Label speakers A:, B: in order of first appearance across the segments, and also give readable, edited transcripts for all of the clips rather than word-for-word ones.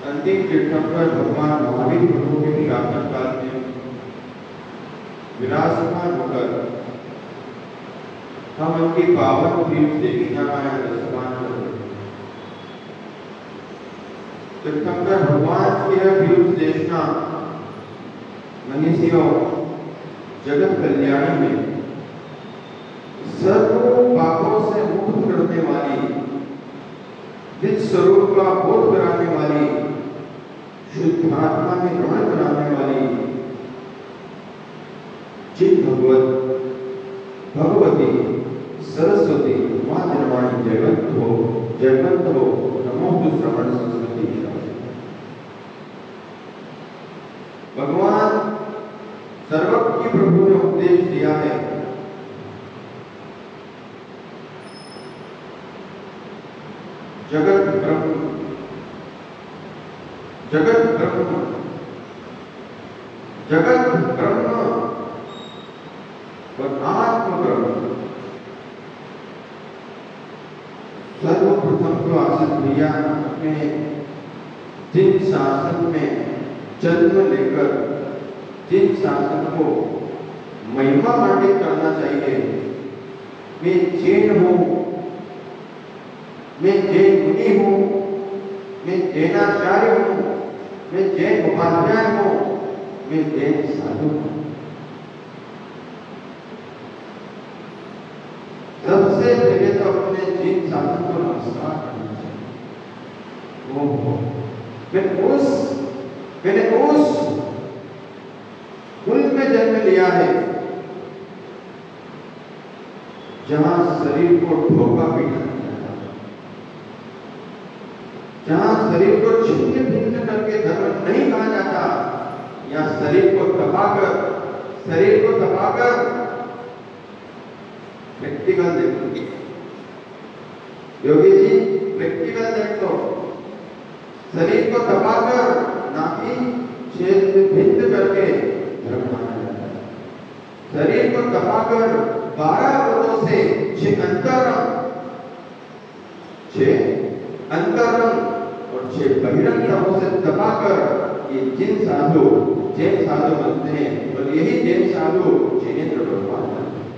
A: अंतिम तीर्थंकर भगवान महावीर प्रभु के शासन काल में विराजमान होकर हम उनकी पावन तीर्थ देखना तीर्थंकर भगवान की यह तीर्थ देखना मनीषियों जगत कल्याण में सर्व पापों से मुक्त करने वाली, निज स्वरूप का बोध कराने वाली, शुद्ध आत्मा में रमण कराने वाली जिन भगवत भगवती सरस्वती मां निर्वाणी जयवंत हो नमो श्रवण संस्कृति। भगवान सर्वज्ञ प्रभु ने उपदेश दिया है जगत ब्रह्म और आत्म ब्रह्म। सर्वप्रथम तो आसिफ भैया अपने जिन शासन में जन्म लेकर जिन शासन को महिमा मंडित करना चाहिए, मैं जैन हूं, मैं जैन मुनि हूं, मैं जैनाचार्य हूं, मैं जैन उपाध्याय हूं, मैं जैन साधु हूं। सबसे पहले तो अपने जैन शासन को नमस्कार करना चाहिए। ओहो, मैंने उस कुल में जन्म लिया है जहां शरीर को धोखा पीटा, जहां शरीर को छिन्न भिन्न करके धर्म नहीं कहा जाता, या शरीर को दबाकर प्रैक्टिकल देखो योगी जी, प्रैक्टिकल देख लो, शरीर को दबाकर ना कि छिन्न भिन्न करके धर्म माना जाता है। शरीर को दबाकर 12 व्रतों से 6 अंतरंग और 6 बहिरंग तमों से दबाकर ये जैन साधु बनते हैं, और यही जैन साधु जैनेन्द्र भगवान बनते हैं।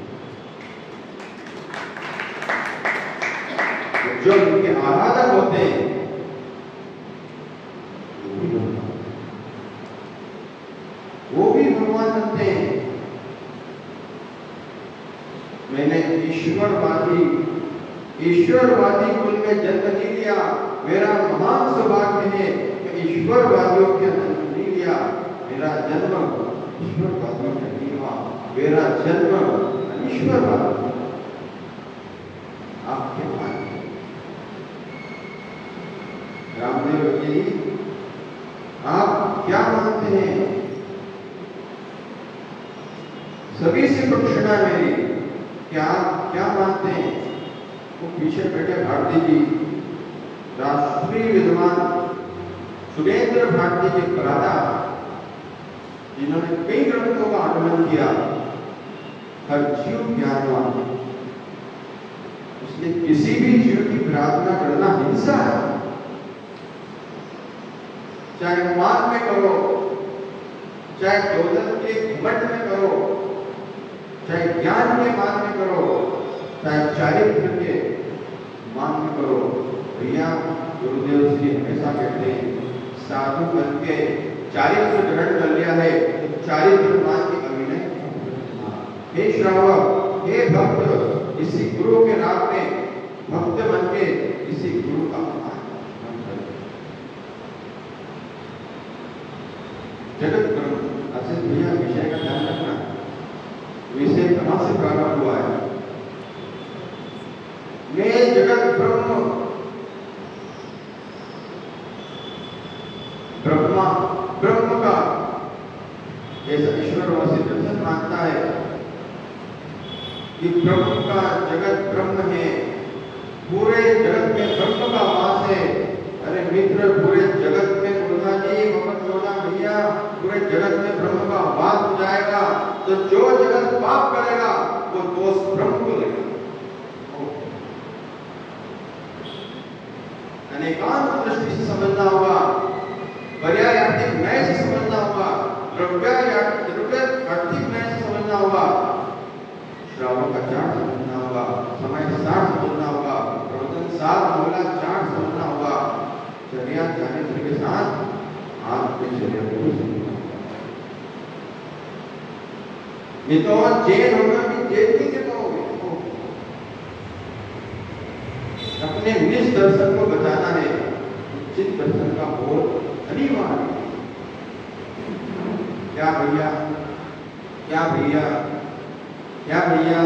A: जो उनके आराधक होते हैं वो भी भगवान बनते हैं। मैंने ईश्वरवादी कुल में जन्म नहीं लिया, मेरा महान सौभाग्य है कि ईश्वरवादियों के जन्म नहीं लिया। मेरा जन्म ईश्वरवादियों में नहीं हुआ, मेरा जन्म अनीश्वरवादी। आप क्या मानते हैं? रामदेव जी, आप क्या मानते हैं? सभी से प्रश्न है मेरी, क्या आप क्या मानते हैं? वो पीछे बैठे भारती जी, राष्ट्रीय विद्वान सुरेंद्र भारती के बरादा, जिन्होंने कई ग्रंथों का आकलन किया, हर जीव ज्ञानवान है। इसलिए किसी भी जीव की प्रार्थना करना हिंसा है। चाहे मान में करो, चाहे दौलत के घमंड में करो, चाहे ज्ञान के मान में करो, चाहे चारित्र के मान में करो। भैया गुरुदेव श्री हमेशा कहते हैं, साधु बन के चारित्र ग्रहण कर लिया है तो चारित्र मान के अभिनय। हे श्रावक, हे भक्त, इसी गुरु के राह में भक्त बन के इसी गुरु का अपमान कर। जगत ब्रह्म असित भैया विषय का ध्यान रखना। विषय कहां से प्रारंभ हुआ है? मैं जगत ब्रह्म, ब्रह्मा ब्रह्म का ऐसा ईश्वरवासी दर्शन मानता है कि ब्रह्म का जगत ब्रह्म है, पूरे जगत में ब्रह्म का वास है। अरे मित्र, पूरे जगत में मुर्गा जी मत सोना भैया, पूरे जगत में ब्रह्म का वास हो जाएगा तो जो जगत पाप करेगा वो दोष ब्रह्म को लगेगा। अनेकांत दृष्टि से समझना होगा, पर्यायार्थिक न्याय से समझना होगा, द्रव्यार्थिक न्याय से समझना होगा, श्रावण का चार्ट समझना होगा, समय सार समझना होगा, प्रवचन सार मोला चार्ट समझना होगा, चर्या चारित्र के साथ आत्मचर्या को समझना होगा। ये तो जैन होगा भी जैन नहीं कहता होगा। अपने निज दर्शन को बताना है, चित दर्शन का बोध अनिवार्य। क्या भैया, क्या भैया, क्या भैया,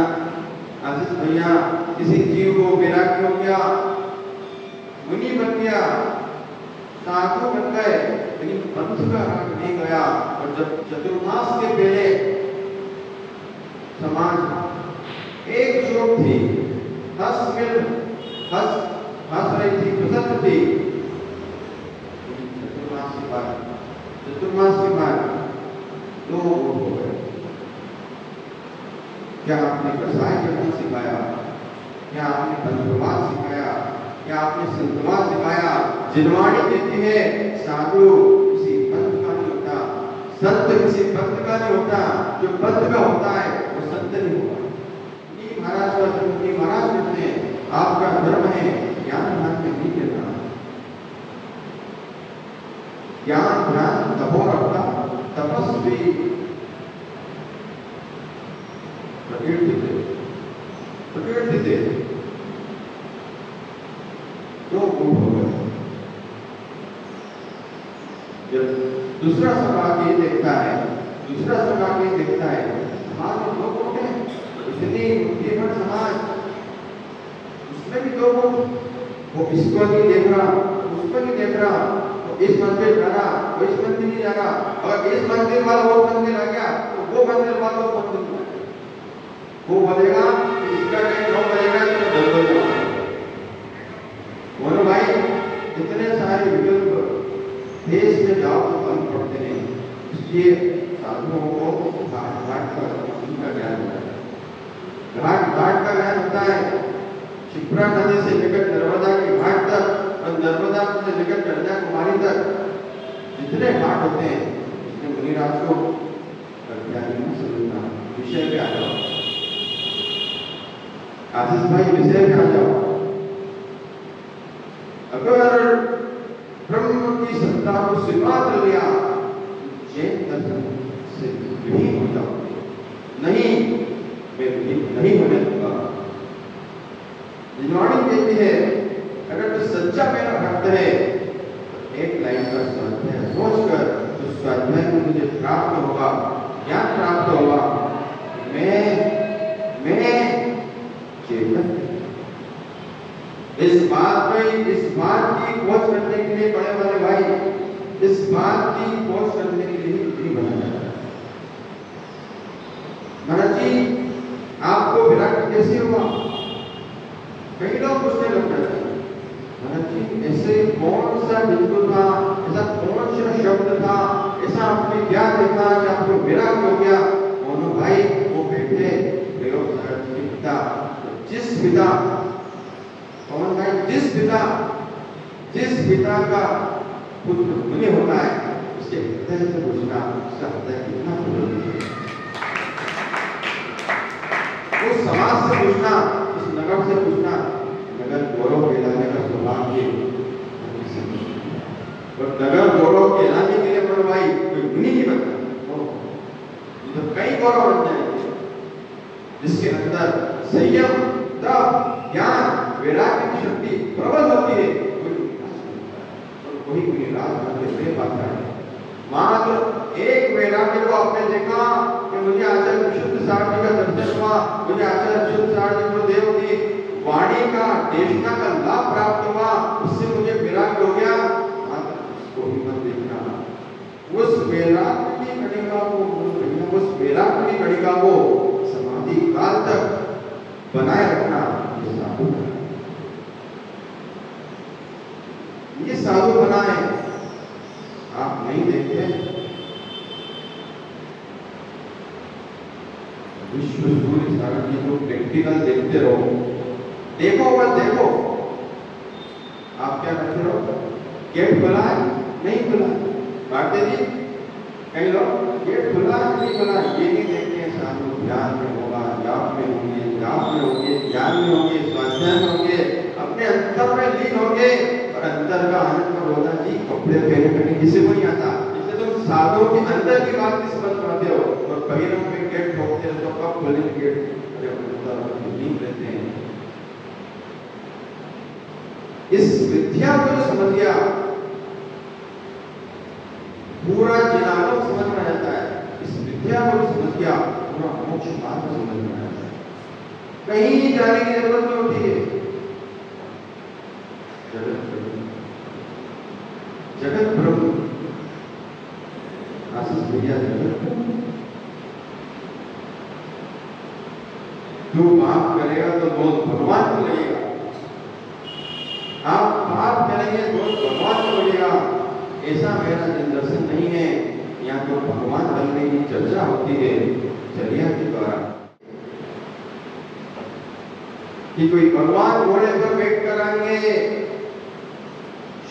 A: आशीष भैया, किसी जीव को वैराग्य हो गया, मुनि बन गया, साधु बन गए, लेकिन पंथ का राग नहीं गया। और जब चतुर्मास के पहले समाज एक जोग थी, हंस रही थी, प्रसन्न थी। चतुर्मास के बाद दो हो गए। क्या आपने कसाय करना सिखाया? क्या आपने पंथवाद सिखाया? क्या आपने संतवाद सिखाया? जिनवाणी कहती है साधु किसी पंथ का नहीं होता, संत किसी पंथ का नहीं होता, जो पंथ का होता है वो संत नहीं होता। महाराज कहते हैं आपका धर्म है ज्ञान ध्यान में नहीं देना। ज्ञान ध्यान तपोरता तपस्वी प्रकृति दो गुण हो गए। जब दूसरा समाज ये देखता है, समाज में दो गुण है, इतनी बुद्धिमान समाज, उसमें भी दो गुण, वो इसको नहीं देख रहा, उसको नहीं देख रहा, वो इस मंदिर जा रहा, वो इस मंदिर नहीं जा रहा, और इस मंदिर वाला वो मंदिर आ गया तो वो मंदिर वाला वो मंदिर आ गया। वो बोलेगा इसका टाइम 9 बजेगा तो 10 बजे बोलो भाई, इतने सारे विकल्प देश में जाओ तो बंद पड़ते हैं। इसलिए साधुओं को घाट का ज्ञान होता है, घाट का ज्ञान होता है। शिप्रा नदी से लेकर नर्मदा के घाट तक और नर्मदा से लेकर कन्याकुमारी तक जितने घाट होते हैं, इसमें मुनिराज को समझना। विषय पे आ जाओ आशीष भाई, विषय पे आ जाओ। अगर ब्रह्म की सत्ता को स्वीकार कर लिया जैन दर्शन से विहीन हो जाओ। नहीं, मैं विहीन नहीं होने दूंगा। जिनवाणी कहती है अगर तो सच्चा मेरा भक्त है तो एक लाइन का स्वाध्याय सोचकर तो स्वाध्याय में मुझे प्राप्त होगा, ज्ञान प्राप्त होगा। मैं चेतन। इस बात की खोज करने के लिए बड़े वाले भाई, इस बात की खोज करने के लिए नहीं बना जाता। महाराज जी आपको विराट कैसे हुआ? कई लोग पूछने लग जाते हैं, महाराज जी ऐसे कौन सा बिंदु था, ऐसा कौन सा शब्द था, ऐसा आपने क्या देखा कि आपको विराट हो गया? भाई वो बैठे जगत के पिता, जिस पिता, कौन भाई, जिस पिता का पुत्र मुनि होता है, उसके हृदय से पूछना, उसका हृदय कितना पुरोहित है। उस समाज से पूछना, उस नगर से पूछना, नगर गौरव कहलाने का स्वभाव के, और नगर गौरव कहलाने के लिए पर भाई कोई मुनि नहीं बनता, तो कई गौरव बन जाएंगे जिसके अंदर संयम, तप, ज्ञान, वैराग्य की शक्ति प्रबल होती है, वही कोई राज दे पाता है। मात्र एक वैराग्य को आपने देखा कि मुझे आचार्य विशुद्ध सार जी का दर्शन हुआ, मुझे आचार्य विशुद्ध सार जी गुरुदेव की वाणी का, देशना का लाभ प्राप्त हुआ, उससे मुझे वैराग्य हो गया, मात्र उसको ही मत देखना। उस वैराग्य की कणिका को, उस वैराग्य की कणिका को समाधि काल तक बनाए रखना, ये साधु बनाए। आप नहीं देखते, विश्व सूर्य सागर जी को प्रैक्टिकल देखते रहो, देखो बस देखो। आप क्या करते रहो, गेट खुला है नहीं खुला, बांटे जी कई लोग गेट खुला है नहीं खुला, ये नहीं देखते हैं। साधु ध्यान में होगा, जाप में होंगे, ज्ञान में होंगे, स्वाध्याय में होंगे, अपने अंतर में लीन होंगे, और अंतर का आनंद होता जी कपड़े पहने किसी को नहीं आता। इसलिए तुम साधुओं के अंदर की बात नहीं समझ पाते हो, और बहिरंग में गेट ठोकते हो तो कब खोलेंगे गेट, अरे अंदर लीन रहते हैं। इस विद्या को समझ गया, पूरा जिनालों समझ में आता है। इस विद्या को समझ गया, पूरा मोक्ष मार्ग समझ में आता है। कहीं जाने की जरूरत नहीं होती है। जगत प्रभु आशीष भैया, जगत जो पाप करेगा तो दोष भगवान को लगेगा, आप पाप करेंगे दोष भगवान को लगेगा। ऐसा मेरा दर्शन नहीं है। यहाँ तो भगवान बनने की चर्चा होती है चर्या के द्वारा, कि कोई भगवान घोड़े पर बैठ कर आएंगे,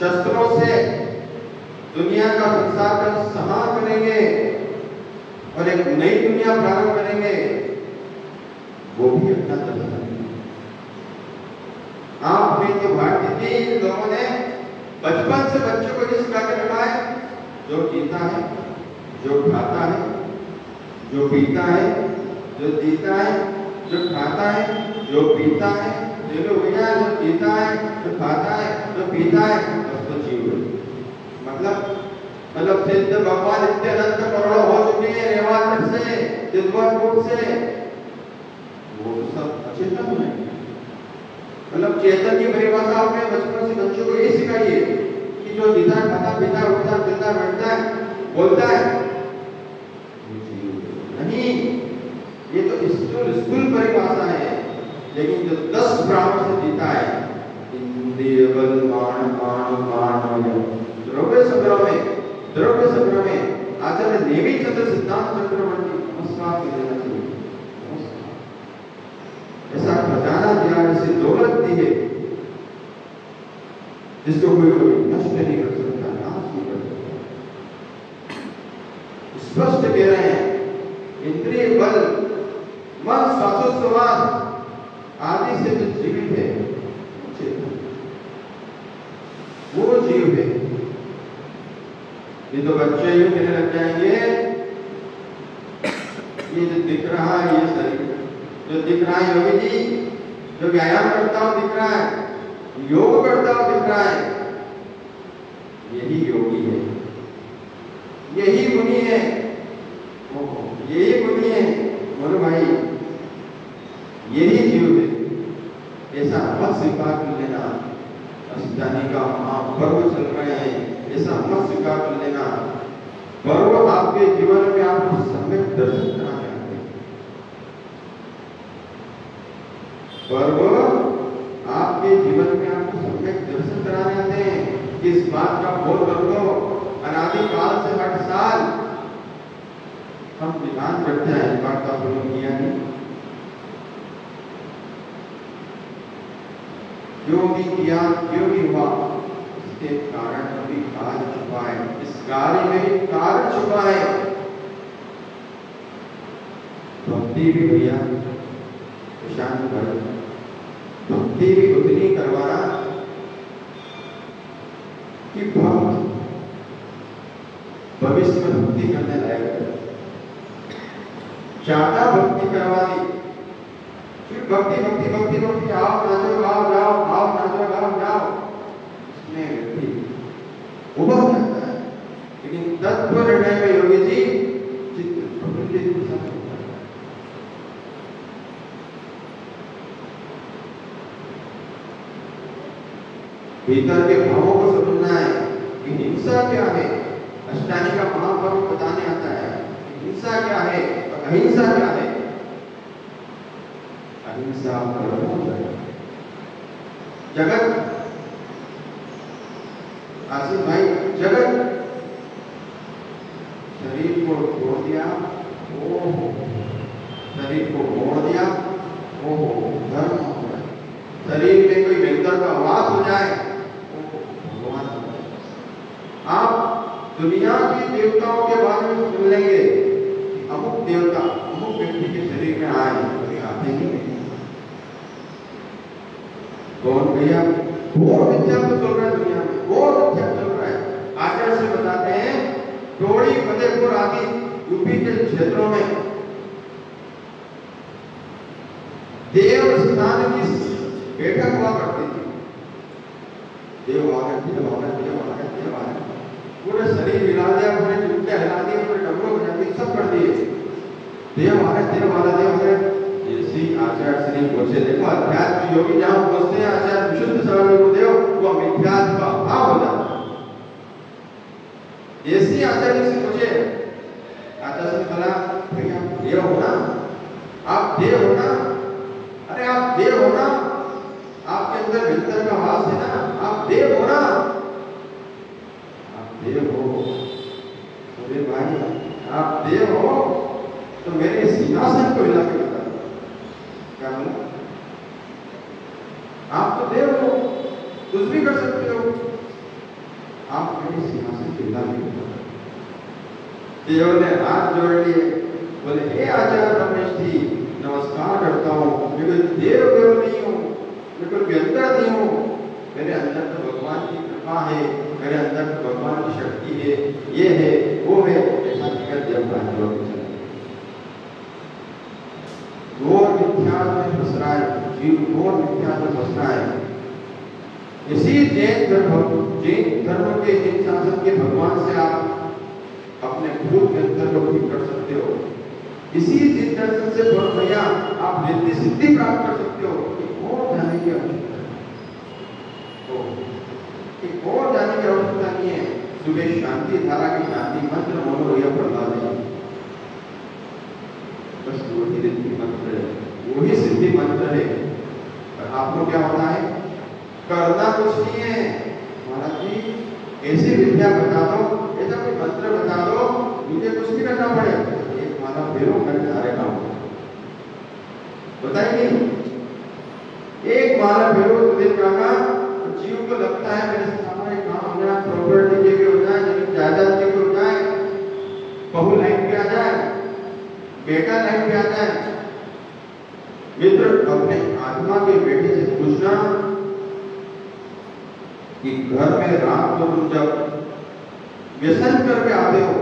A: शस्त्रों से दुनिया का संसार का संहार करेंगे और एक नई दुनिया प्रारंभ करेंगे, वो भी अपना दर्शन है। आपने जो भारतीय लोगों ने बचपन से बच्चों को जिस सिखा के रखा है, जो जीता है, जो खाता है, जो पीता है, जो जीता है, जो खाता है, जो पीता है, जो जीता है, जो खाता है, जो पीता है, तो जीव है। मतलब सिद्ध भगवान इतने अनंत करोड़ों हो चुके हैं रेवात से, दिव्यपुर से, वो सब अचेतन है। मतलब चेतन की परिभाषा आपने बचपन से बच्चों को ये सिखाइए कि जो जीता है, खाता, पीता, उठता, चलता, बैठता है, बोलता है, नहीं, ये तो स्थूल परिभाषा है। लेकिन जो 10 प्राणों से जीता है, इंद्रिय बल, मान, द्रव्य संग्रह में आचार्य देवी चंद्र सिद्धांत चक्रवर्ती नमस्कार के देना चाहिए। ऐसा खजाना दिया, ऐसी दौलत दी है जिसको कोई नष्ट नहीं कर सकता, नाश नहीं कर सकता। स्पष्ट कह रहे हैं, इंद्रिय बल, मन, श्वासोच्छ्वास आदि से जो जीवित है वो जीव है। ये तो बच्चे यूं कहने लग जाएंगे, ये जो दिख रहा है, ये शरीर जो दिख रहा है, योगी जी जो व्यायाम करता हो दिख रहा है, योग करता हो दिख रहा है, यही योगी है, यही मुनि है, यही मुनि है। बोलो भाई, यही जीव है। ऐसा मत स्वीकार कर लेना। अष्टानी का महापर्व चल रहे हैं, ऐसा मत स्वीकार कर लेना। पर्व आपके जीवन में आपको सम्यक दर्शन कराने आते हैं। पर्व आपके जीवन में आपको सम्यक दर्शन कराने आते हैं। इस बात का बोध कर दो, अनादिकाल से 8 साल हम विधान करते हैं, इस बात का प्रयोग किया नहीं। जो भी किया, जो भी हुआ, इसके कारण भी कार्य छुपा है, इस कार्य में भी कार्य छुपा है। भक्ति भी भैया शांत कर, भक्ति भी उतनी करवाना कि भक्त भविष्य में भक्ति करने लायक है। ज्यादा भक्ति करवा दी, फिर भक्ति भक्ति भक्ति भक्ति, आओ नाचो गाओ जाओ, आओ नाचो गाओ जाओ, इसमें व्यक्ति उभर जाता है। लेकिन तत्व निर्णय में योगी जी चित्त प्रकृति के साथ होता है। भीतर के भावों को समझना है कि हिंसा क्या है। अष्टांगी का महापर्व बताने आता है हिंसा क्या है और अहिंसा क्या है। अहिंसा परमो जगत, आसिफ भाई, जगत शरीर को तोड़ दिया, ओहो, शरीर को मोड़ दिया, ओहो, धर्म हो गया। शरीर में कोई भयंकर का वास हो जाए, भगवान। आप दुनिया के देवताओं के बारे में सुन लेंगे, अमुक देवता अमुक व्यक्ति के शरीर में आए, कभी आते ही नहीं। कौन भैया? और विद्या तो चल रहा है दुनिया में, और विद्या चल रहा है। आचार्य से बताते हैं टोड़ी फतेहपुर आदि यूपी के क्षेत्रों में देव स्थान की बैठक हुआ करती थी। देव आगत, देव आगत, देव आगत, देव आगत, पूरे शरीर हिला दिया, पूरे जुत्ते हिला दिए, पूरे डमरू बजा दिए, सब कर दिए। देव आगत, देव आगत, देव आगत। जैसी आचार्य श्री पहुंचे, देखो अध्यात्म योगी जहां पहुंचते हैं आचार्य विशुद्ध सरल गुरुदेव, वो मिथ्यात्व का भाव हो जाता है। जैसी आचार्य से पूछे, आचार्य से बोला भैया देव हो ना, आप देव हो ना, अरे आप देव हो ना, आपके अंदर भीतर का वास है ना, आप देव हो ना, आप देव हो। बोले भाई आप देव हो तो मेरे सिंहासन को हिला के बता दो। क्या बोला? आप तो देव हो, कुछ भी कर सकते हो, आप मेरे सिंहासन को हिला के बता दो। देव ने हाथ जोड़ लिए, बोले हे आचार्य रमेश जी, नमस्कार करता हूँ, मैं कोई देव नहीं हूँ, मैं कोई व्यंतर नहीं हूँ, मेरे अंदर तो भगवान की कृपा है, मेरे अंदर तो भगवान की शक्ति है, ये है वो है, ऐसा कहकर देवता जो घोर मिथ्या में फंस रहा है, जीव घोर मिथ्या में फंस रहा है। इसी जैन धर्म के इन शासन के भगवान से आप अपने भूत के अंतर को ठीक कर सकते हो। इसी जिन दर्शन से भैया आप नित्य सिद्धि प्राप्त कर सकते हो। और जाने की आवश्यकता और जाने की आवश्यकता नहीं है। सुबह शांति धारा की शांति मंत्र बोलो या पढ़वा दें, बस वही सिद्धि मंत्र है, वही सिद्धि मंत्र है। और आपको क्या होता है? करना कुछ नहीं है महाराज जी, ऐसी विद्या बता दो, ऐसा कोई मंत्र बता दो, मुझे कुछ नहीं करना पड़े, एक माला फेरो करके सारे काम बताइए। एक माला फेरो दिन का जीव को लगता है मेरे सामने काम हो जाए, प्रॉपर्टी के भी हो जाए, जमीन जायदाद के भी हो जाए, बहू लाइन पे आ जाए, बेटा लाइन पे आ जाए। मित्र अपने आत्मा के बेटे से पूछना कि घर में रात को तुम जब व्यसन करके आते हो,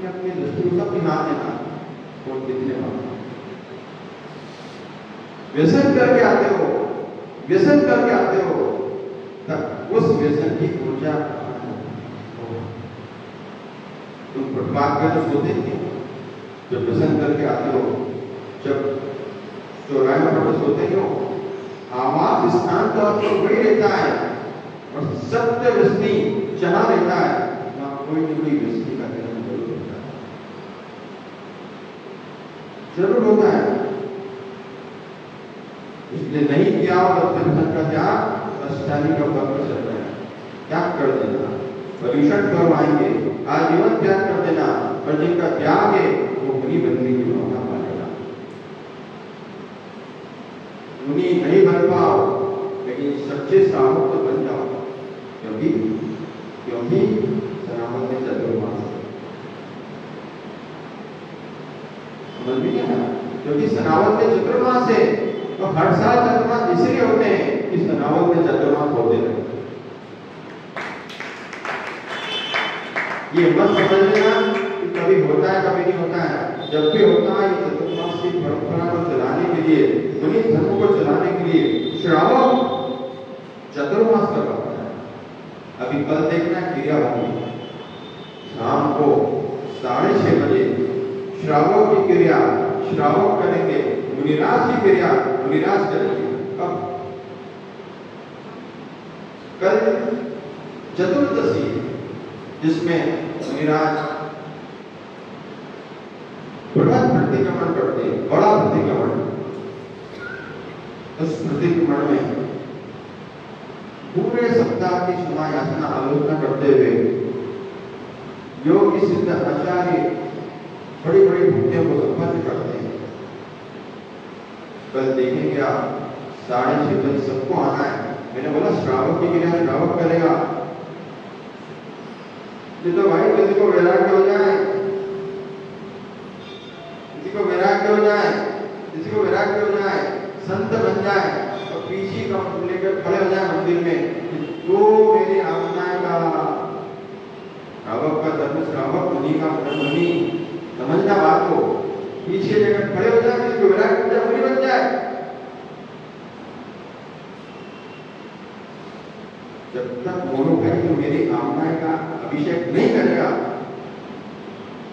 A: अपनी दृष्टि को सब ध्यान देना, कौन कितने बार व्यसन करके आते हो, व्यसन करके आते हो, तब उस व्यसन की ऊर्जा तुम फुटपाथ पे तो सोते नहीं, जब व्यसन करके आते हो, जब चौराहे पर सोते ही हो, आवाज स्थान तो आपको वही रहता है और सत्य व्यसनी जहां रहता है वहां कोई न कोई व्यसनी का जन्म जरूर होता है, जरूर होता है। इसलिए नहीं किया और व्यसन का त्याग अष्टांगी का पर्व चल रहा है, त्याग कर देना। पर्यूषण पर्व आएंगे, आजीवन त्याग कर देना, और जिनका त्याग है वो मुनि बनने की भावना पालेगा। मुनि नहीं बन पाओ, लेकिन समझ में नहीं आया? क्योंकि सनावद में चतुर्मास है, तो हर साल चतुर्मास इसलिए होते हैं कि सनावद में चतुर्मास होते रहे। ये मत समझ लेना कि कभी होता है कभी नहीं होता है। जब भी होता है, ये चतुर्मास की परंपरा को चलाने के लिए, मुनि धर्म को चलाने के लिए श्रावक चतुर्मास करवाता है। अभी कल देखना क्रिया होगी शाम को 6:30 बजे श्रावक की क्रिया श्रावक करेंगे, मुनिराज की क्रिया मुनिराज करेंगे। कब? कल चतुर्दशी, जिसमें मुनिराज बृहद प्रतिक्रमण करते हैं, बड़ा प्रतिक्रमण। उस प्रतिक्रमण में पूरे सप्ताह की क्षमा याचना आलोचना करते हुए योगी सिद्ध आचार्य बड़ी बड़ी भक्तियों को संपन्न करते हैं। कल देखेंगे आप 6:30 बजे सबको आना है। मैंने बोला श्रावक की क्रिया श्रावक करेगा, ये तो भाई किसी को वैराग्य हो जाए, किसी को वैराग्य हो जाए, किसी को वैराग्य हो जाए, संत बन जाए और पीछे का लेकर खड़े हो जाए मंदिर में, तो मेरी आज्ञा का श्रावक का धर्म श्रावक, मुनि का धर्म मुनि। समझना बात को, पीछे लेकर खड़े हो जाए, किसी को वैराग्य हो जाए, मुनि बन जाए। जब तक मोनो भाई जो मेरी आज्ञा का अभिषेक नहीं करेगा,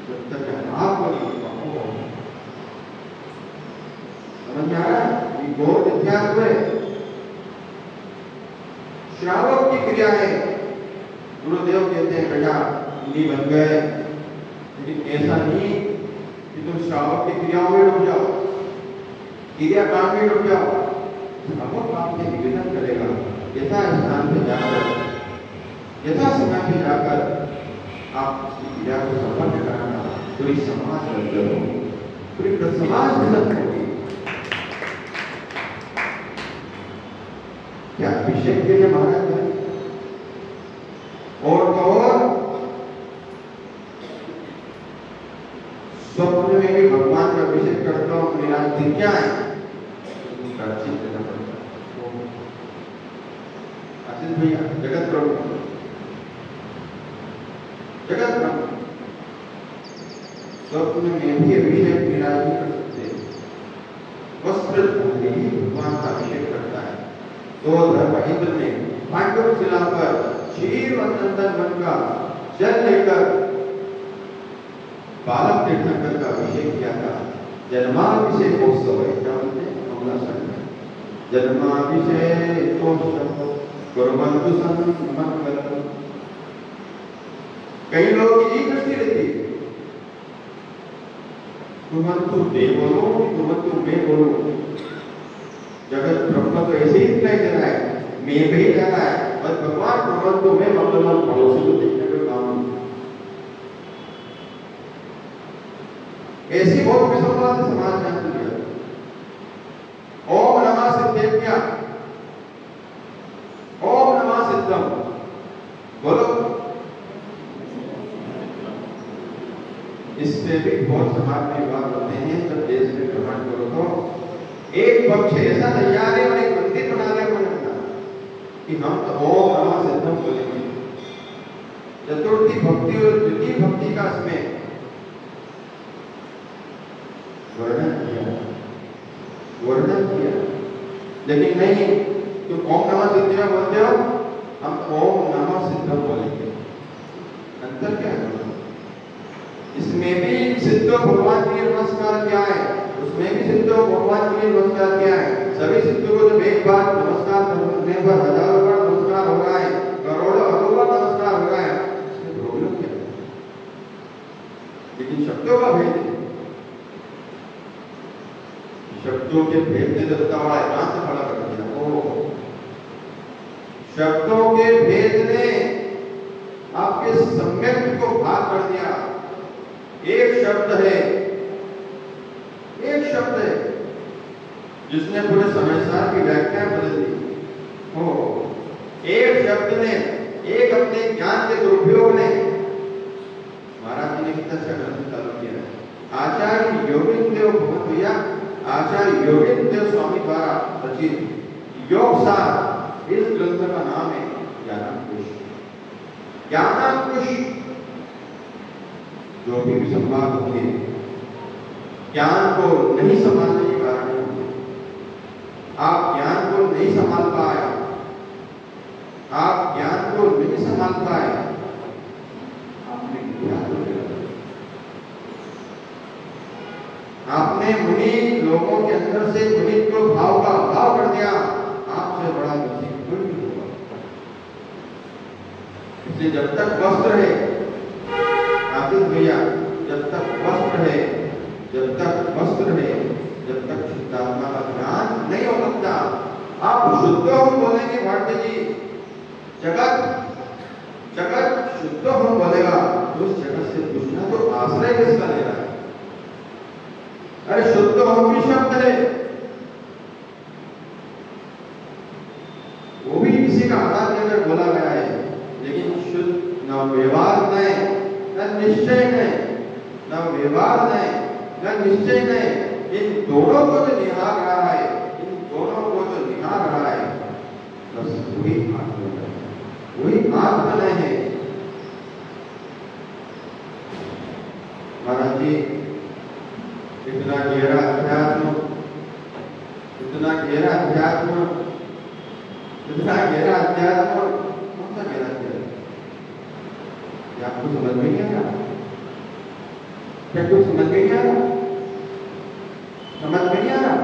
A: जब तक आपको नहीं पाऊंगा। समझ में आ रहा है? ये बहुत इतिहास है। श्रावक की क्रिया है। गुरुदेव कहते हैं बेटा मुनि बन गए, लेकिन ऐसा नहीं कि तुम श्रावक की क्रियाओं में डूब जाओ, क्रिया काम में डूब जाओ। श्रावक आपसे निवेदन करेगा, यथा स्थान पे जाकर, यथा समय पे जाकर आप उसकी क्रिया को संपन्न कराना, पूरी समाज बदल होगी, पूरी समाज बदल होगी। क्या अभिषेक के लिए महाराज है? और तो और स्वप्न में भी भगवान का अभिषेक करता हूं, मेरा दिन क्या है उनका अर्चित करना पड़ता है। आशीष भैया जगत प्रभु, जगत प्रभु स्वप्न में भी अभिषेक मेरा नहीं कर सकते, वस्त्र धारण ही भगवान का अभिषेक करता है। तो धर्महिंद्र ने पांडव शिला पर क्षीर व चंदन वन का जल लेकर बालक तीर्थंकर का अभिषेक किया था। जन्माभिषेक उत्सव है, क्या बोलते हैं कमलासन में, जन्माभिषेक उत्सव कुर्वन्तु सन्मंगलम्। कई लोग की दृष्टि रहती है, कुर्वन्तु दे बोलो, कुर्वन्तु मैं बोलो। जगत ब्रह्म तो ऐसे ही दिखाई दे रहा है, मैं भी कह रहा है, बस भगवान कुर्वन्तु में मंगलम पड़ोसी को देखने का काम नहीं। ऐसी बहुत विसंवाद समाज में चल रहा है। ओम नमः सिद्धेभ्यः, ओम नमः सिद्धम बोलो। इससे भी बहुत समाज में बात होते हैं, जब देश में भ्रमण करो तो एक पक्ष ऐसा तैयार है और एक मंदिर बनाने को लगता कि हम तो ओम नमः सिद्धम बोलेंगे। चतुर्थी भक्ति और द्वितीय भक्ति का इसमें वर्णन किया, लेकिन नहीं तुम ओम नमः सिद्धम बोलते हो, हम ओम नमः सिद्धम बोलेंगे। अंतर क्या है? इसमें भी सिद्धो भगवान के लिए नमस्कार किया है, उसमें भी सिद्धो भगवान के लिए नमस्कार किया है। सभी सिद्धों को जब एक बार नमस्कार करने पर हजारों बार नमस्कार हो रहा है, करोड़ों अरबों बार नमस्कार हो रहा है, इसमें प्रॉब्लम क्या है? लेकिन शब्दों का भेद है, शब्दों के भेद ने दत्ता वाला एकांत खड़ा कर दिया। ओ शब्दों के भेद ने आपके सम्यक को भाग कर दिया। एक शब्द है, एक शब्द है जिसने पूरे समाचार की व्याख्या बदल दी। हो एक शब्द ने, एक अपने ज्ञान के दुरुपयोग ने, महाराज जी ने कितना अच्छा ग्रंथ चालू किया है। आचार्य योगेंद्र भगवत आचार्य योगेंद्र स्वामी द्वारा रचित योग सार, इस ग्रंथ का नाम है ज्ञानांकुश। ज्ञानांकुश जो भी संभाग होंगे, ज्ञान को नहीं संभालने के कारण आप ज्ञान को नहीं संभाल पाए, आप ज्ञान को नहीं संभाल पाए, आपने ज्ञान को आपने मुनि लोगों के अंदर से मुनित को भाव का अभाव कर दिया, आपसे बड़ा किसी कोई नहीं होगा। इसलिए जब तक वस्त्र है आदित्य भैया, जब तक वस्त्र है, जब तक वस्त्र है, जब तक शुद्धात्मा का ज्ञान नहीं हो सकता। आप शुद्ध हम बोलेंगे भारती जी, जगत जगत शुद्ध हम बोलेगा तो उस जगत से पूछना तो आश्रय किसका ले रहा है? अरे शुद्ध हम भी शब्द है, वो भी किसी का आधार लेकर बोला गया है, लेकिन शुद्ध न व्यवहार नहीं, न निश्चय नहीं, न व्यवहार नहीं, न निश्चय नहीं, इन दोनों को जो निहार रहा है, इन दोनों को जो निहार रहा है, बस वही आत्मा है, वही आत्मा नहीं है। महाराज जी इतना गहरा अध्यात्म, इतना गहरा अध्यात्म, इतना गहरा अध्यात्म, कौन सा गहरा अध्यात्म? क्या आपको समझ में नहीं आया? क्या कुछ समझ में नहीं आ रहा? समझ में नहीं आ रहा?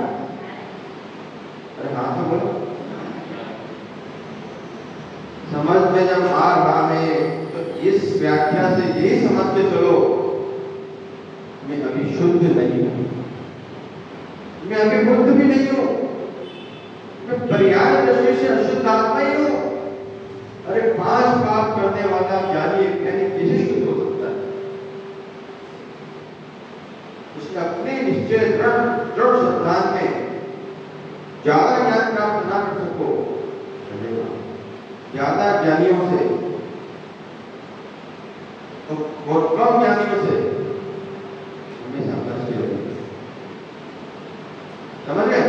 A: अरे हाँ तो बोलो। समझ में जब आ रहा है तो इस व्याख्या से यही समझ के चलो, मैं अभी शुद्ध नहीं हूं, मैं अभी बुद्ध भी नहीं हूं, मैं पर्याय दृष्टि से अशुद्ध आत्मा ही हूं। अरे 5 पाप करने वाला ज्ञानी यानी कैसे शुद्ध हो सकता है? उसने अपने निश्चय दृढ़ सिद्धांत में ज्यादा ज्ञान प्राप्त ना कर सको, चलेगा ज्यादा ज्ञानियों से तो बहुत कम ज्ञानियों से हमेशा बचते रहिए। समझ गए?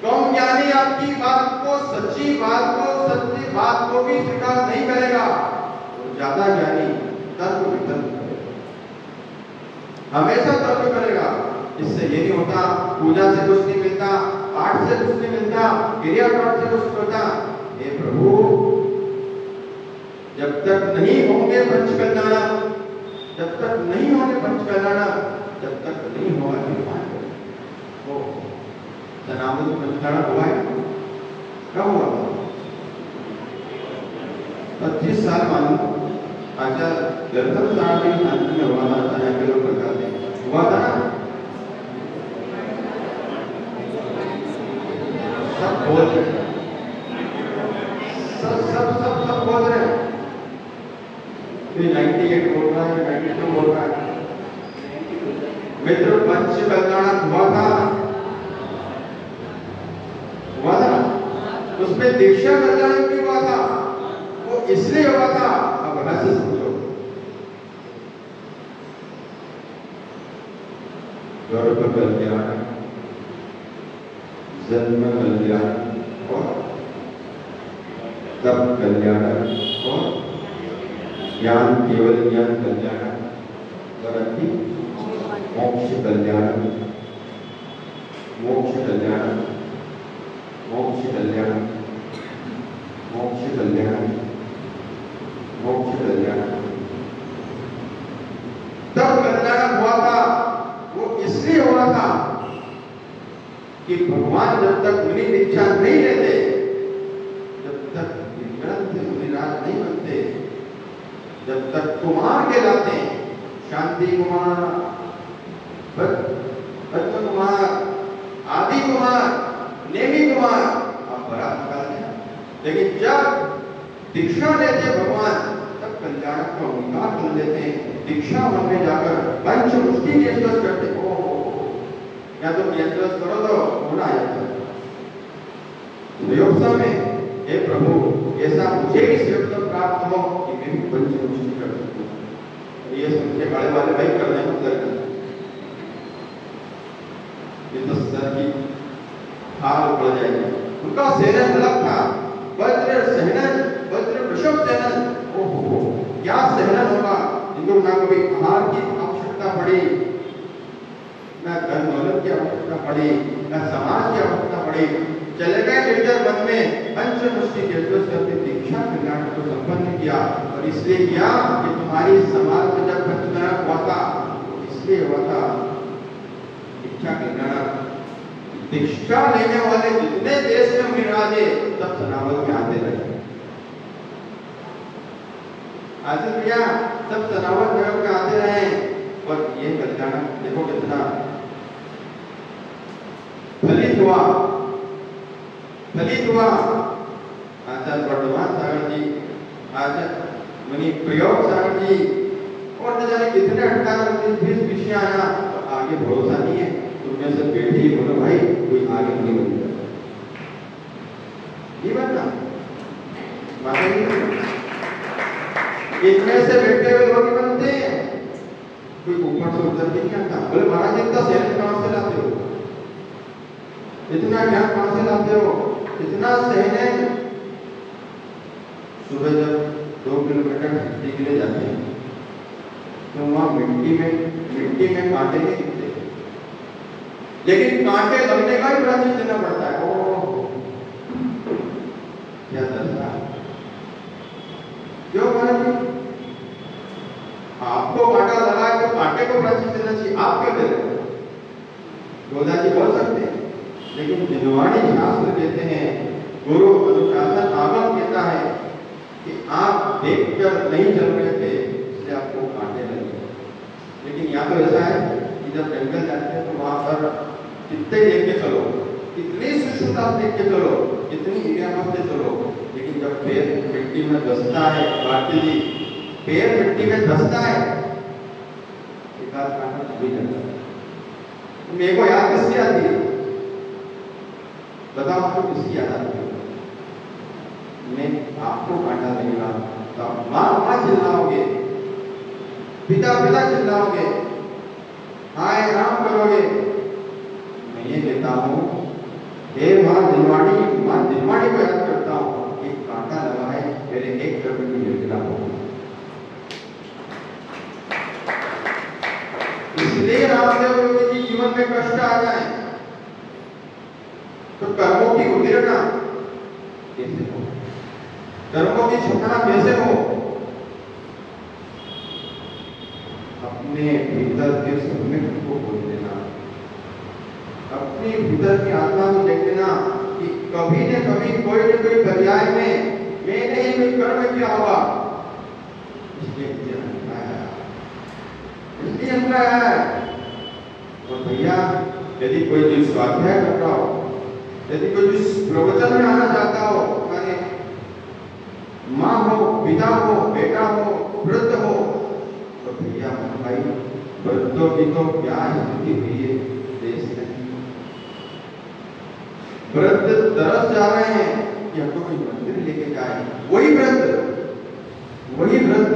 A: कम ज्ञानी आपकी बात को, सच्ची बात को, सच्ची बात को भी स्वीकार नहीं करेगा, तो ज्यादा ज्ञानी तर्क वितर्क करेगा, हमेशा तर्क करेगा। इससे ये नहीं होता पूजा से कुछ नहीं मिलता, पाठ से कुछ नहीं मिलता, क्रिया पाठ से कुछ मिलता। हे प्रभु, जब तक नहीं होंगे पंच कल्याण, जब तक नहीं होंगे पंच कल्याण, जब तक नहीं होगा निर्माण। ओ जनाब तो पंच कल्याण हुआ है, कब हुआ? 25 साल मालूम आचार्य गर्दन साहब की शांति में हुआ था, के लोग बताते हुआ था ना। सब बोल रहे, सब बोल रहे हैं। 98 बोल रहा है, 92 बोल रहा है। मित्र पंच कल्याण हुआ था, उसमें दीक्षा कल्याण भी हुआ था, वो इसलिए हुआ था। अब रहस्य समझो। गर्भ कल्याण, जन्म कल्याण और तप कल्याण और ज्ञान केवल ज्ञान कल्याण और मोक्ष कल्याण, मोक्ष कल्याण, मोक्ष कल्याण, मोक्ष कल्याण, मोक्ष कल्याण। तब कल्याण हुआ था, वो इसलिए हुआ था कि भगवान जब तक मुनि दीक्षा नहीं लेते, जब तक ग्रंथ मुनिराज नहीं बनते, जब तक कुमार कहलाते, शांति कुमार, पद्म कुमार, आदि कुमार, नेमी कुमार, आप बरात निकालते हैं। लेकिन जब दीक्षा लेते भगवान, तब कल्याण का अंगीकार कर लेते हैं। दीक्षा मन में जाकर पंच मुष्टि नियंत्रण करते हो, या तो नियंत्रण करो तो होना है योगसा में। हे प्रभु, ऐसा मुझे भी योगसा प्राप्त हो कि मैं भी पंच मुष्टि कर सकूं। ये सुनने वाले भाई करने मत करना, हाल पड़ जाएगी। उनका सेनन अलग था, वज्र सेनन, वज्र वृषभ सेनन। ओहो, क्या सेनन होगा जिनको ना कभी आहार की आवश्यकता पड़ी, ना धन दौलत की आवश्यकता पड़ी, ना समाज की आवश्यकता पड़ी। चले गए निर्जर वन में, पंचमुष्टि के अपनी दीक्षा कल्याण को संपन्न किया। और इसलिए किया कि तुम्हारी समाज में जब पंचकर्म हुआ था, इसलिए हुआ था दीक्षा कल्याण। दीक्षा लेने वाले जितने देश में मुनिराजे सब सनावत में आते रहे। आसिफ भैया सब सनावत नगर में आते रहे। और ये कल्याण देखो कितना फलित हुआ, फलित हुआ। आचार्य वर्धमान सागर जी, आचार्य मुनि प्रयोग सागर जी, और न जाने कितने 18-20 विषय आया। और आगे भरोसा नहीं है, तुमने से बैठे ही बोलो भाई कोई आगे नहीं बनता, नहीं बनता माता जी। इनमें से बैठे हुए लोग बनते हैं, कोई ऊपर से उतर के नहीं आता। बोले महाराज इतना सेहत कहां से लाते हो, इतना ज्ञान कहां से लाते हो, इतना सहन। सुबह जब 2 किलोमीटर छुट्टी के लिए जाते हैं तो वहां मिट्टी में कांटे नहीं दिखते, लेकिन कांटे लगने का ही प्राचीन देना पड़ता है। ओ क्या दशा, क्यों महाराज आपको कांटा लगा है तो कांटे को प्राचीन देना चाहिए, आप क्यों दे रहे हो? गोदा जी बोल सकते हैं, लेकिन जिनवाणी शास्त्र कहते हैं, गुरु अनुशासन आगम कहता है कि आप देखकर नहीं चल रहे थे इसलिए आपको कांटे लगे। लेकिन यहाँ तो ऐसा है कि जब जंगल जाते हैं तो वहां पर कितने देख के चलो, कितनी सुष्ठता देख के चलो, कितनी इरादा से चलो, लेकिन जब पैर मिट्टी में धंसता है, भारती जी पैर मिट्टी में धंसता है, एकाध कांटा छुपी जाता है। मेरे को याद किसकी आती है बताओ, आपको किसकी याद आती है? मैं आपको कांटा लगेगा तो आप मां चिल्लाओगे, पिता पिता चिल्लाओगे, हाय राम करोगे। मैं ये कहता हूं, हे मां दिलवाणी को याद करता हूं, एक कांटा लगा है मेरे एक कर्म की निर्जला हो। इसलिए रामदेव जी जीवन में कष्ट आ जाए तो कर्मों की उदीर्णा कैसे हो, कर्मों की छुटना कैसे हो? अपने भीतर के सम्यक को खोज लेना, अपने भीतर की आत्मा को देख लेना कि कभी न कभी कोई न कोई पर्याय में मैंने ही कोई कर्म किया होगा, इसलिए है। और भैया यदि कोई चीज स्वाध्याय कर रहा हो, यदि कोई चीज प्रवचन में आना चाहता हो, माने माँ हो, पिता हो, बेटा हो, वृद्ध हो, तो भैया भाई वृद्धों की तो क्या स्थिति हुई है देश में। वृद्ध तरस जा रहे हैं कि हमको कोई मंदिर लेके जाए। वही वृद्ध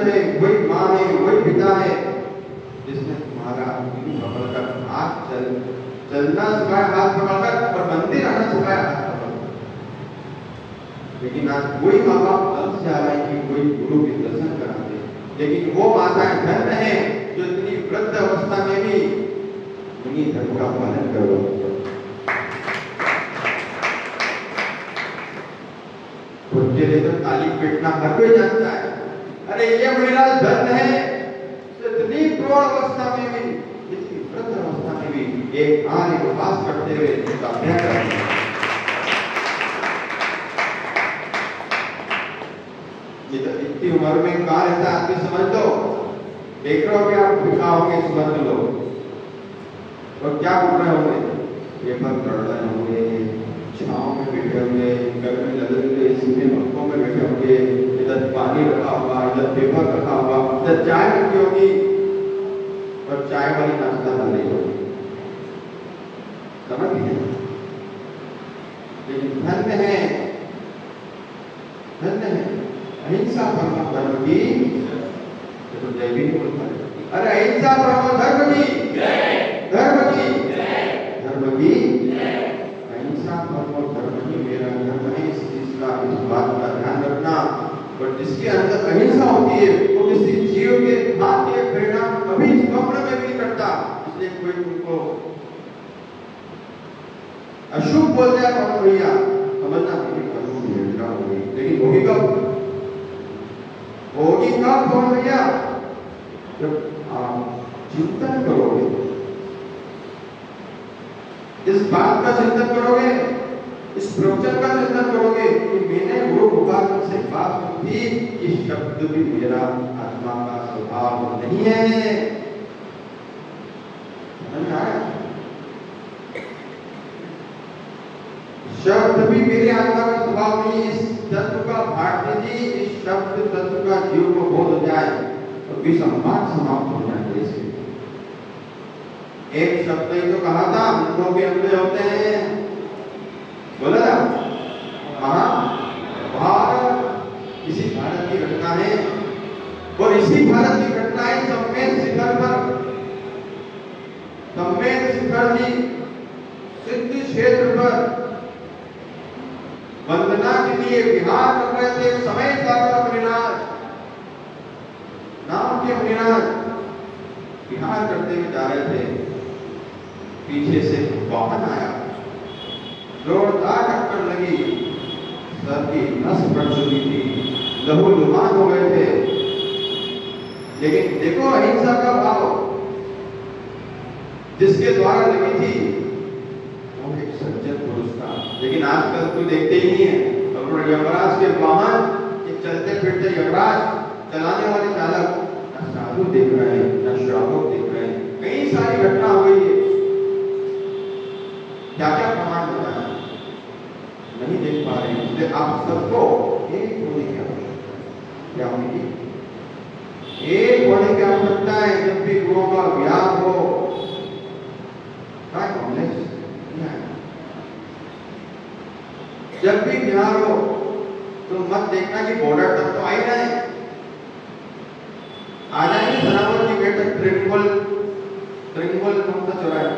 A: है, वही माँ है, वही पिता है जिसने तुम्हारा भगवान का हाथ चलना सिखाया, हाथ पकड़कर, और मंदिर आना सिखाया हाथ पकड़कर। लेकिन आज कोई माँ बाप तरस जा रहे हैं कि कोई गुरु के दर्शन करा दे, लेकिन वो माताएं धन्य है जो इतनी वृद्ध अवस्था में भी उन्हीं धर्म का पालन करो। उनके लिए तो ताली पीटना हर कोई जानता है। अरे ये मेरा धन है, इतनी प्रौढ़ अवस्था में भी, इतनी वृद्ध अवस्था में भी एक आर्य उपास करते हुए इसका अभ्यास करते हैं। ये तो इतनी उम्र में कहाँ रहता है आदमी, समझ लो। देख रहे हो कि आप भूखा होंगे समझ लो, और क्या बोल रहे होंगे, पेपर पढ़ रहे होंगे, छाँव में बैठे होंगे, गर्मी लग रही है इसमें पंखों में बैठे होंगे, इधर पानी रखा होगा, इधर पेपर रखा होगा, इधर चाय रखी होगी और चाय वाली नाश्ता बन रही होगी, समझ गए? लेकिन धन्य है अहिंसा परम धर्म की, तो जय भी नहीं बोलता। अरे अहिंसा परम धर्म की, धर्म की, अहिंसा धर्म और धर्म ही मेरा धर्म है, इस चीज का, इस बात का ध्यान रखना। और जिसके अंदर अहिंसा होती है वो किसी जीव के हाथ के परिणाम कभी स्वप्न में भी नहीं करता। इसलिए कोई उनको अशुभ बोल जाए पवन भैया, समझना भेजा होगी, लेकिन होगी कब? होगी कब पवन भैया? जब आप चिंतन करोगे, इस बात का चिंतन करोगे, इस प्रवचन का चिंतन करोगे कि मैंने गुरु गोपाल से बात की कि शब्द भी मेरा आत्मा का स्वभाव नहीं है। शब्द भी मेरे आत्मा का स्वभाव नहीं है। इस तत्व का भारती जी, इस शब्द तत्व का जीव को बोध हो जाए तो विसंवाद समाप्त हो जाए। इसके एक शब्द ही तो कहा था, अंधों के अंधे होते हैं, बोला ना भारत, इसी भारत की घटना है। और इसी भारत की घटना है सम्मेद शिखर पर, सम्मेद शिखर जी सिद्ध क्षेत्र पर वंदना के लिए विहार कर रहे थे। समय सागर मुनिनाथ नाम के मुनिनाथ विहार करते हुए जा रहे थे। पीछे से वाहन आया, जोरदार टक्कर लगी, सर की नस कट चुकी थी, लहूलुहान हो गए थे। लेकिन देखो अहिंसा का भाव जिसके द्वारा लगी थी वो एक सज्जन पुरुष था। लेकिन आजकल तो देखते ही नहीं है। यमराज के वाहन के चलते फिरते यमराज चलाने वाले चालक न साधु देख रहे हैं, न श्रावक देख रहे हैं। कई सारी घटना हो गई है, क्या क्या प्रमाण बताया नहीं देख पा रहे हैं। इसलिए आप सबको एक होने की आवश्यकता है। क्या होगी? एक होने की आवश्यकता है। जब भी गुरुओं का व्याप हो, जब भी बिहार हो तो मत देखना कि बॉर्डर तक तो आ ही रहे, आ जाएंगे सनावल की गेट तक। त्रिंगल कौन सा चौराहा,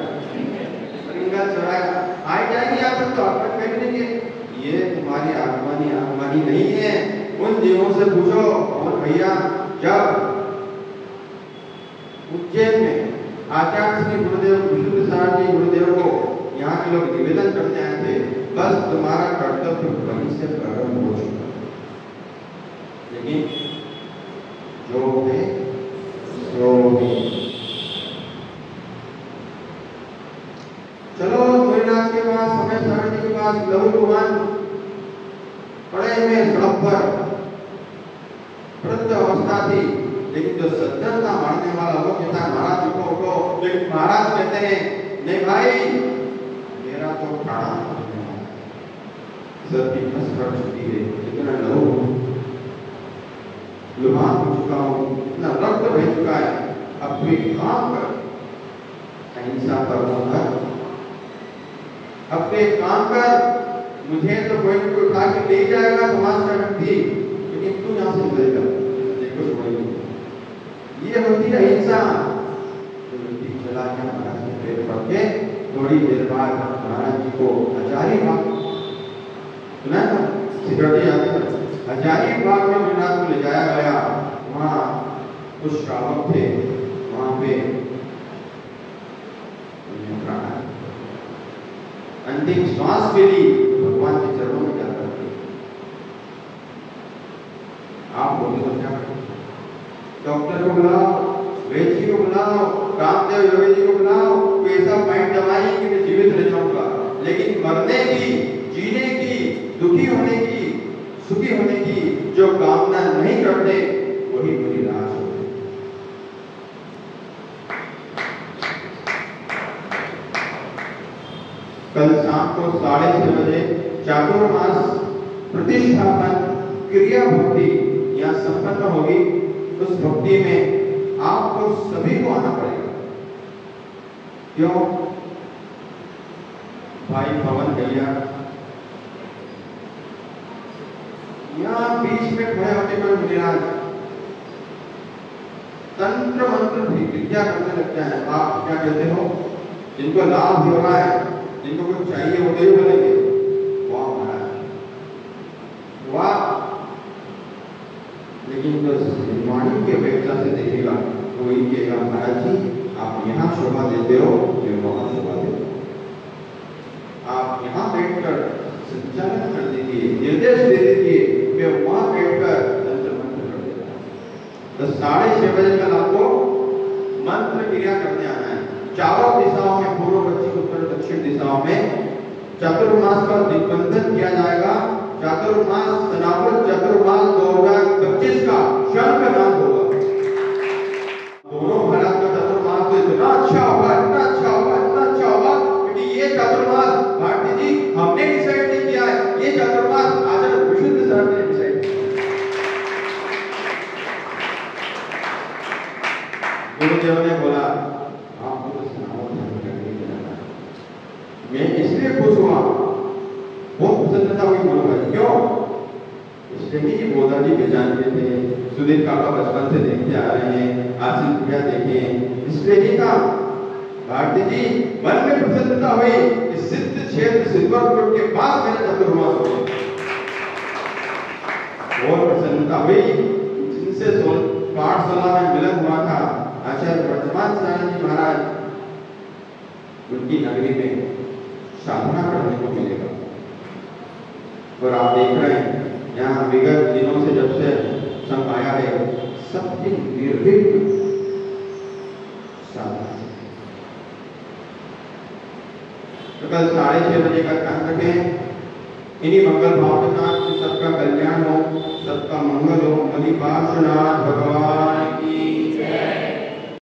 A: त्रिंगल चौराहा आ जाएंगे आप तक, तो आप तक बैठ लेंगे। ये तुम्हारी आत्मानी नहीं है। उन जीवों से पूछो। और भैया जब उज्जैन में आचार्य श्री गुरुदेव विष्णु प्रसाद जी गुरुदेव को यहाँ के लोग निवेदन करने आए थे, बस तुम्हारा कर्तव्य वहीं से प्रारंभ हो चुका। लेकिन जो है सो है। चलो मुनिनाथ के पास, समय सारणी के पास लहूलुहान पड़े हुए सड़क पर, वृद्ध अवस्था थी। लेकिन जो सज्जन था, मारने वाला वो कहता है महाराज उठो उठो। लेकिन महाराज कहते हैं नहीं भाई, मेरा तो प्राण सर की नस कट चुकी है, इतना लहूलुहान हो चुका हूँ, इतना रक्त बह चुका है। अब कोई काम कर, अहिंसा पर अब एक काम कर, मुझे तो कोई उठा के ले जाएगा समाज का व्यक्ति, लेकिन तू यहाँ से निकल जा। देखो कोई ये होती है अहिंसा। चला गया महाराज के पेट पड़ के। थोड़ी देर बाद महाराज जी को हजारीबाग सुना था, सिकरती आती हजारीबाग में मुनिनाथ को ले जाया गया। वहाँ कुछ श्रावक थे, वहाँ पे अंतिम श्वास के लिए भगवान के चरणों में क्या करते? आप बोले तो क्या करें? डॉक्टर को बुलाओ, वैद्य जी को बुलाओ, कामदेव योगी जी को बुलाओ, कोई ऐसा पॉइंट दवाई कि मैं जीवित रह जाऊंगा। लेकिन मरने की, जीने की, दुखी होने की, सुखी होने की जो कामना नहीं करते वही बुरी रास होती। कल शाम को 6:30 बजे चातुर्मास प्रतिष्ठापन क्रिया भक्ति यहाँ संपन्न होगी। उस भक्ति में आपको सभी को आना पड़ेगा। क्यों? भाई पवन भैया यहाँ बीच में खड़े होते हुए मुनिराज तंत्र मंत्र विद्या करने लगते हैं। आप क्या कहते हो? जिनको लाभ हो रहा है, जिनको कुछ चाहिए वो नहीं बोलेंगे, वाह, लेकिन जो वाणी की अपेक्षा से देखेगा तो वही कहेगा महाराज जी आप यहाँ शोभा देते हो, मैं वहाँ शोभा देता हूँ। आप यहाँ बैठकर संचालन कर दीजिए, निर्देश दे दीजिए, मैं वहाँ बैठकर तंत्र मंत्र कर देता हूँ। तो 6:30 बजे कल आपको मंत्र क्रिया करने आना है। चारों दिशाओं में, पूर्व, पश्चिम, उत्तर, दक्षिण दिशाओं में चतुर्मास का दिग्बंधन किया जाएगा। चतुर्मास सनातन चतुर्मास 2025 का शंखनाद होगा। दोनों भारत का चतुर्मास तो इतना अच्छा होगा, इतना अच्छा होगा, इतना अच्छा होगा, क्योंकि ये चतुर्मास भारती जी हमने डिसाइड नहीं किया है, ये चतुर्मास आचार्य विशुद्ध सर ने डिसाइड किया। गुरुदेव ने बोला आपको तो सुनाओ, मैं इसलिए खुश हुआ, बहुत प्रसन्नता हुई मन में। क्यों? इसलिए कि बोधा जी पहचानते थे, सुधीर काका बचपन से देखते आ रहे हैं, आशीष भैया देखे, इसलिए ही था भारती जी मन में प्रसन्नता हुई कि सिद्ध क्षेत्र सिद्धपुर के पास मेरा चतुर्मास हो। और प्रसन्नता हुई जिनसे पाठशाला में मिलन हुआ था आचार्य वर्तमान स्वामी जी महाराज, उनकी नगरी में साधना करने को मिलेगा। और आप देख रहे हैं यहाँ विगत दिनों से जब से संघ आया है, सबकी निर्भीक साधना। तो कल 6:30 बजे का ध्यान रखें। इन्हीं मंगल भाव के साथ सबका कल्याण हो, सबका मंगल हो। मणिपार्श्वनाथ भगवान की जय।